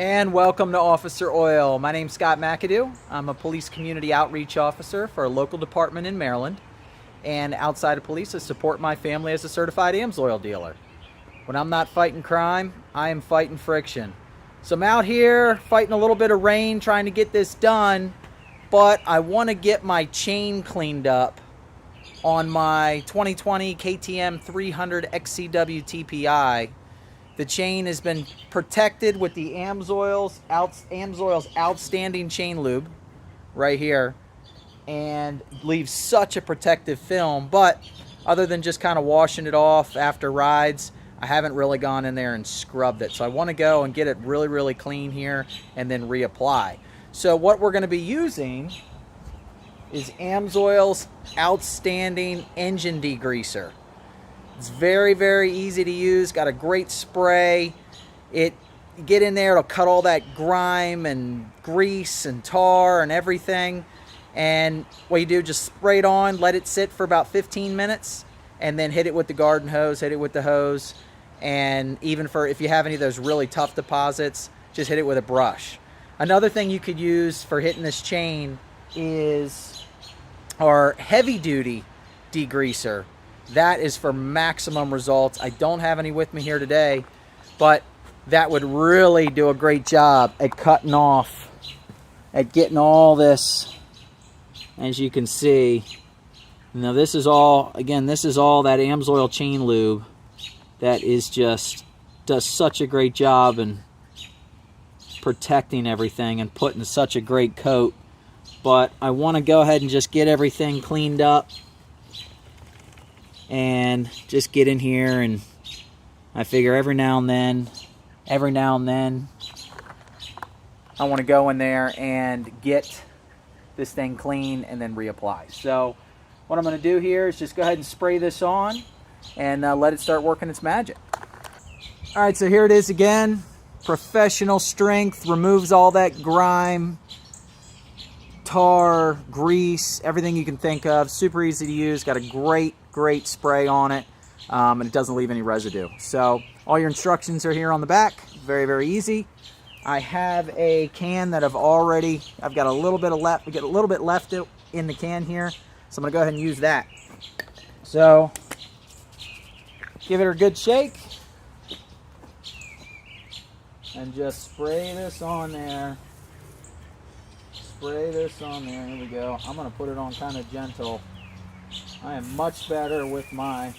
And welcome to Officer Oil. My name's Scott McAdoo. I'm a police community outreach officer for a local department in Maryland. And outside of police, I support my family as a certified AMSOIL dealer. When I'm not fighting crime, I am fighting friction. So I'm out here fighting a little bit of rain, trying to get this done, but I want to get my chain cleaned up on my 2020 KTM 300 XC-W TPI. The chain has been protected with the AMSOIL's Outstanding Chain Lube right here, and leaves such a protective film. But other than just kind of washing it off after rides, I haven't really gone in there and scrubbed it. So I want to go and get it really, really clean here and then reapply. So what we're going to be using is AMSOIL's Outstanding Engine Degreaser. It's very, very easy to use. Got a great spray. You get in there, it'll cut all that grime and grease and tar and everything. And what you do, just spray it on, let it sit for about 15 minutes, and then hit it with the garden hose, hit it with the hose. And even for if you have any of those really tough deposits, just hit it with a brush. Another thing you could use for hitting this chain is our Heavy-Duty Degreaser. That is for maximum results. I don't have any with me here today, but that would really do a great job at cutting off, at getting all this, as you can see. Now this is all, again, this is all that AMSOIL Chain Lube that is just, does such a great job in protecting everything and putting such a great coat. But I want to go ahead and just get everything cleaned up and just get in here, and I figure every now and then I want to go in there and get this thing clean and then reapply. So what I'm going to do here is just go ahead and spray this on and let it start working its magic. All right, so here it is again. Professional strength, removes all that grime, tar, grease, everything you can think of. Super easy to use. Got a great spray on it, and it doesn't leave any residue. So all your instructions are here on the back. Very, very easy. I have a can that I've got a little bit left. We get a little bit left in the can here, so I'm gonna go ahead and use that. So give it a good shake and just spray this on there. Spray this on there. Here we go. I'm gonna put it on kind of gentle. I am much better with my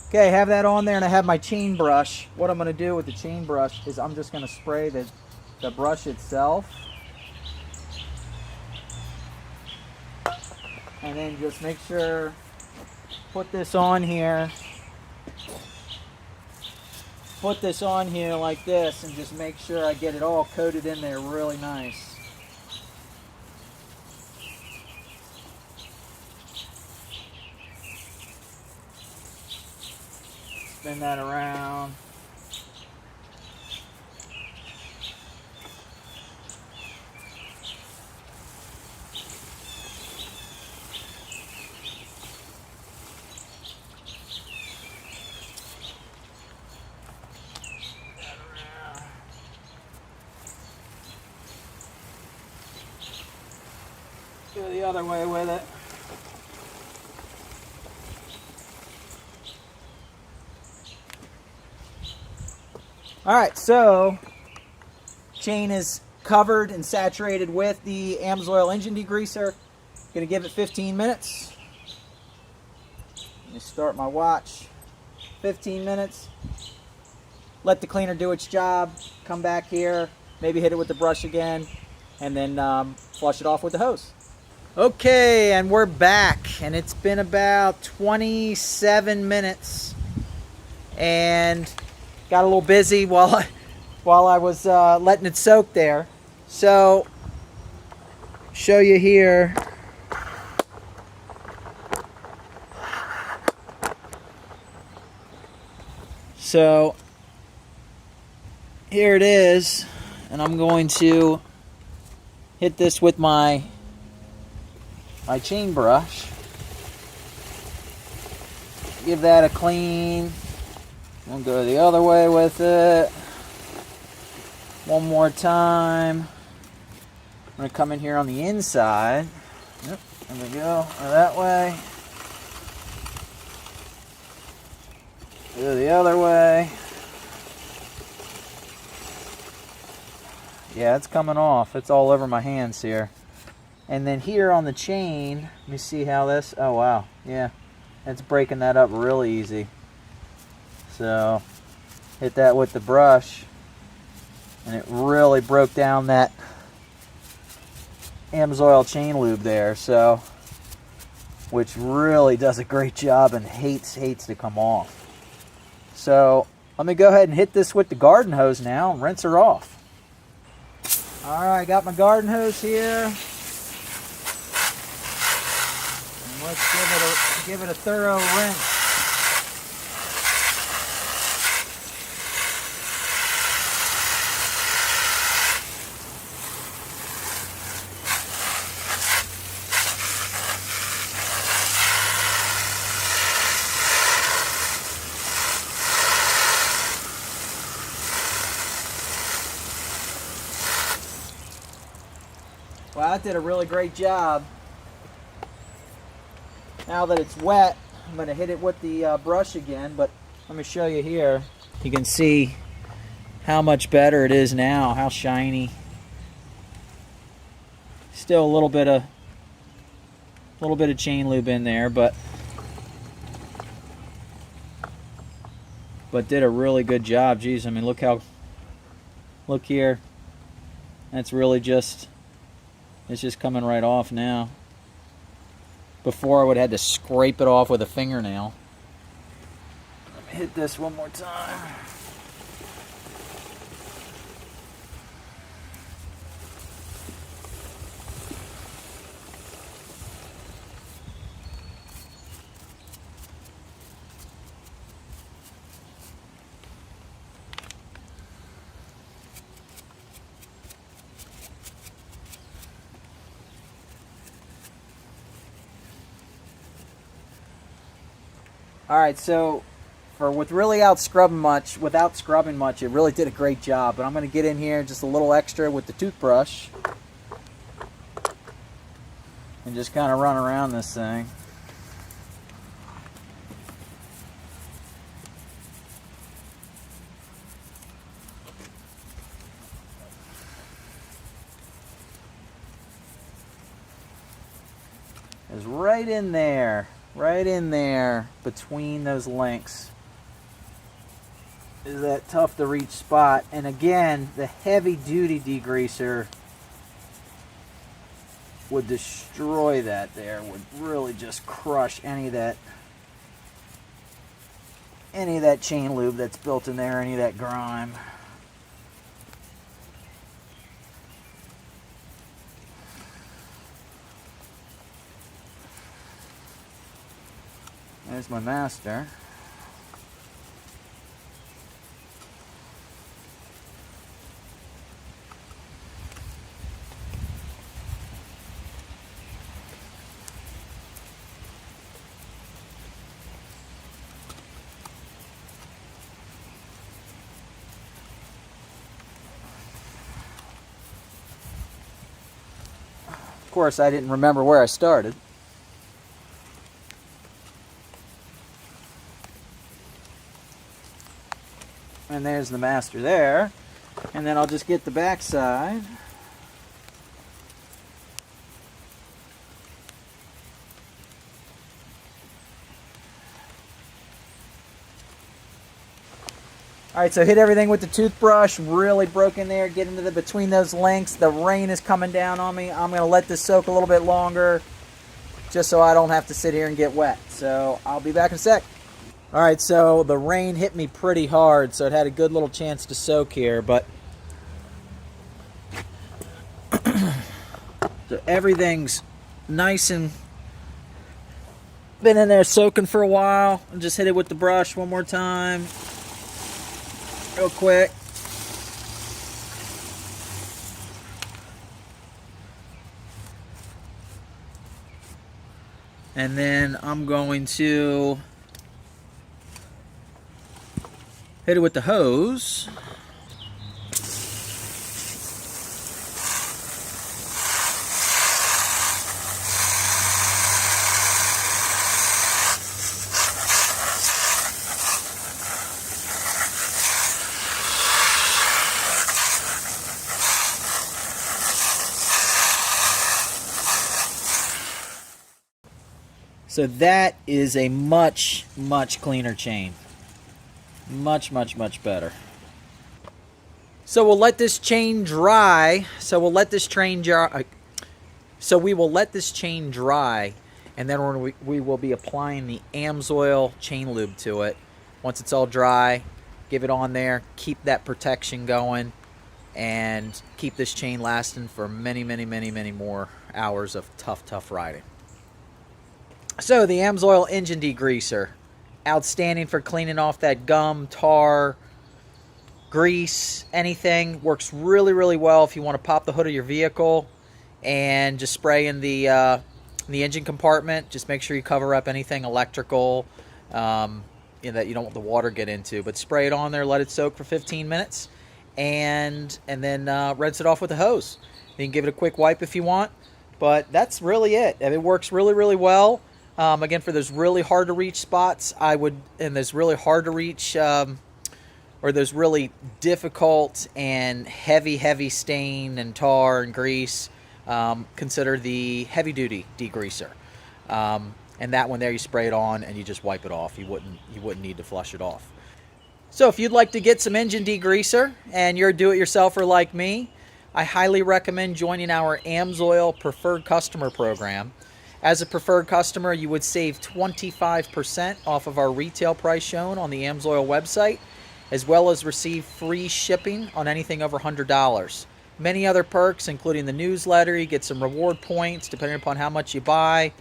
okay, I have that on there, and I have my chain brush. What I'm going to do with the chain brush is I'm just going to spray the brush itself, and then just make sure, put this on here like this, and just make sure I get it all coated in there really nice. Spin that around. Go the other way with it. All right, so chain is covered and saturated with the AMSOIL Engine Degreaser. Gonna give it 15 minutes. Let me start my watch. 15 minutes. Let the cleaner do its job. Come back here, maybe hit it with the brush again, and then flush it off with the hose. Okay, and we're back, and it's been about 27 minutes, and got a little busy while I was letting it soak there. So, show you here. So, here it is, and I'm going to hit this with my my chain brush. Give that a clean. We'll go the other way with it. One more time. I'm going to come in here on the inside. Yep, there we go. That way. Go the other way. Yeah, it's coming off. It's all over my hands here. And then here on the chain, let me see how this, oh wow, yeah. It's breaking that up really easy. So, hit that with the brush, and it really broke down that AMSOIL Chain Lube there, so, which really does a great job and hates to come off. So, let me go ahead and hit this with the garden hose now and rinse her off. Alright, got my garden hose here. And let's give it a thorough rinse. Well, that did a really great job. Now that it's wet, I'm going to hit it with the brush again, but let me show you here. You can see how much better it is now, how shiny. Still a little bit of chain lube in there, but did a really good job. Geez, I mean, look here. That's really just, it's just coming right off now. Before I would have had to scrape it off with a fingernail. Let me hit this one more time. Alright, so without scrubbing much, it really did a great job. But I'm going to get in here just a little extra with the toothbrush and just kind of run around this thing. It's right in there. Right in there between those links is that tough to reach spot. And again, the heavy-duty degreaser would destroy that there, would really just crush any of that chain lube that's built in there, any of that grime. There's my master. Of course, I didn't remember where I started. And there's the master there. And then I'll just get the back side. Alright, so hit everything with the toothbrush, really broke in there, get into between those links. The rain is coming down on me. I'm going to let this soak a little bit longer just so I don't have to sit here and get wet. So I'll be back in a sec. Alright, so the rain hit me pretty hard, so it had a good little chance to soak here, but so everything's nice and been in there soaking for a while. I'll just hit it with the brush one more time, real quick. And then I'm going to hit it with the hose. So that is a much, much cleaner chain. Much, much, much better. So we'll let this chain dry. We will let this chain dry, and then we will be applying the AMSOIL Chain Lube to it. Once it's all dry, give it on there, keep that protection going, and keep this chain lasting for many, many, many, many more hours of tough, tough riding. So the AMSOIL Engine Degreaser, outstanding for cleaning off that gum, tar, grease, anything. Works really, really well if you want to pop the hood of your vehicle and just spray in the engine compartment. Just make sure you cover up anything electrical that you don't want the water get into. But spray it on there, let it soak for 15 minutes, and then rinse it off with a hose. You can give it a quick wipe if you want, but that's really it. It works really, really well. Again, for those really hard to reach spots, and those really hard to reach, or those really difficult and heavy stain and tar and grease, consider the Heavy-Duty Degreaser. And that one there, you spray it on and you just wipe it off. You wouldn't need to flush it off. So if you'd like to get some engine degreaser and you're a do-it-yourselfer like me, I highly recommend joining our AMSOIL Preferred Customer Program. As a preferred customer, you would save 25% off of our retail price shown on the AMSOIL website, as well as receive free shipping on anything over $100. Many other perks, including the newsletter. You get some reward points depending upon how much you buy.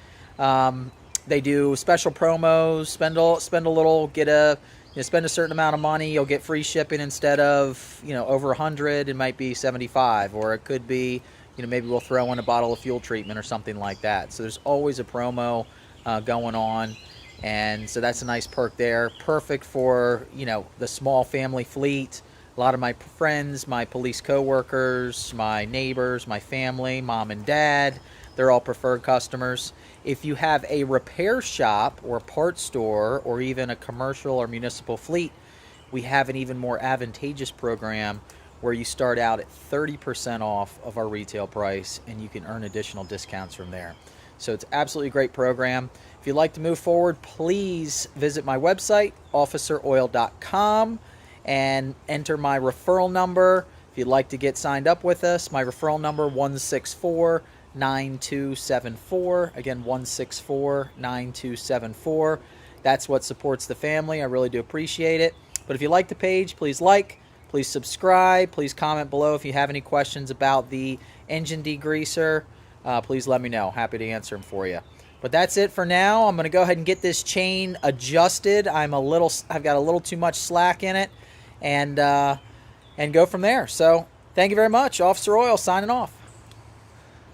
They do special promos. Spend a little, spend a certain amount of money, you'll get free shipping instead of over 100. It might be 75, or it could be maybe we'll throw in a bottle of fuel treatment or something like that. So there's always a promo going on, and so that's a nice perk there. Perfect for the small family fleet. A lot of my friends, my police co-workers, my neighbors, my family, mom and dad, they're all preferred customers. If you have a repair shop or parts store or even a commercial or municipal fleet, we have an even more advantageous program where you start out at 30% off of our retail price, and you can earn additional discounts from there. So it's absolutely a great program. If you'd like to move forward, please visit my website, officeroil.com, and enter my referral number. If you'd like to get signed up with us, my referral number 164-9274. Again, 164-9274. That's what supports the family. I really do appreciate it. But if you like the page, please please subscribe. Please comment below if you have any questions about the engine degreaser. Please let me know. Happy to answer them for you. But that's it for now. I'm going to go ahead and get this chain adjusted. I've got a little too much slack in it, and go from there. So thank you very much. Officer Oil signing off.